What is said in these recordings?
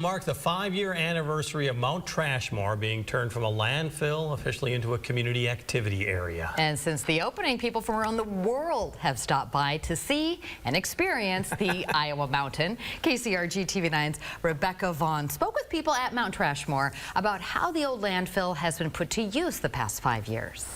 Mark the 5-year anniversary of Mount Trashmore being turned from a landfill officially into a community activity area. And since the opening, people from around the world have stopped by to see and experience the Iowa mountain. KCRG TV9's Rebecca Vaughn spoke with people at Mount Trashmore about how the old landfill has been put to use the past 5 years.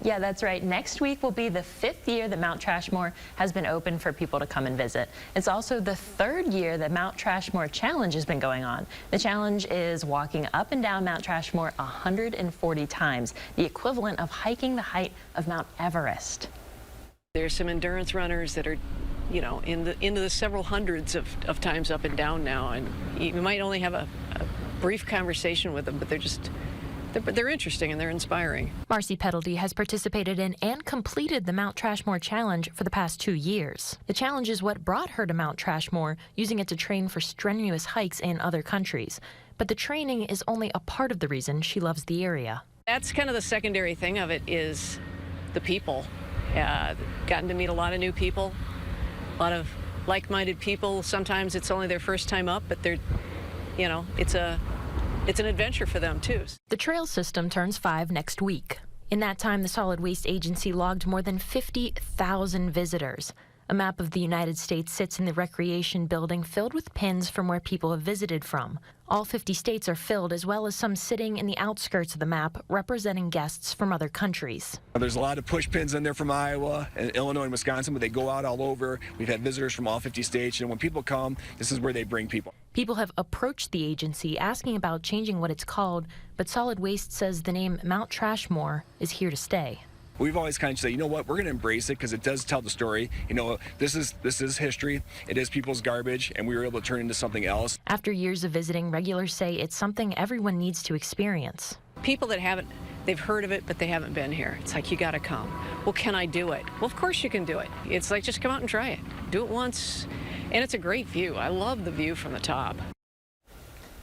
Yeah, that's right. Next week will be the 5th year that Mount Trashmore has been open for people to come and visit. It's also the 3rd year that Mount Trashmore Challenge has been going on. The challenge is walking up and down Mount Trashmore 140 times, the equivalent of hiking the height of Mount Everest. There's some endurance runners that are, you know, into the several hundreds of times up and down now, and you might only have a brief conversation with them, but they're interesting and they're inspiring. Marcy Peddledy has participated in and completed the Mount Trashmore Challenge for the past 2 years. The challenge is what brought her to Mount Trashmore, using it to train for strenuous hikes in other countries. But the training is only a part of the reason she loves the area. That's kind of the secondary thing of it, is the people. Gotten to meet a lot of new people, a lot of like-minded people. Sometimes it's only their first time up, but they're, you know, it's an adventure for them, too. The trail system turns 5 next week. In that time, the Solid Waste Agency logged more than 50,000 visitors. A map of the United States sits in the recreation building filled with pins from where people have visited from. All 50 states are filled, as well as some sitting in the outskirts of the map, representing guests from other countries. There's a lot of push pins in there from Iowa and Illinois and Wisconsin, but they go out all over. We've had visitors from all 50 states, and when people come, this is where they bring people. People have approached the agency asking about changing what it's called, but Solid Waste says the name Mount Trashmore is here to stay. We've always kind of said, you know what, we're going to embrace it because it does tell the story. You know, this is history. It is people's garbage, and we were able to turn it into something else. After years of visiting, regulars say it's something everyone needs to experience. People that haven't, they've heard of it, but they haven't been here. It's like, you got to come. Well, can I do it? Well, of course you can do it. It's like, just come out and try it. Do it once, and it's a great view. I love the view from the top.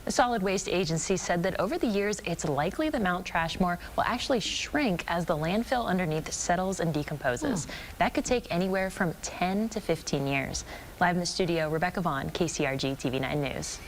The Solid Waste Agency said that over the years, it's likely that Mount Trashmore will actually shrink as the landfill underneath settles and decomposes. That could take anywhere from 10 to 15 years. Live in the studio, Rebecca Vaughn, KCRG TV9 News.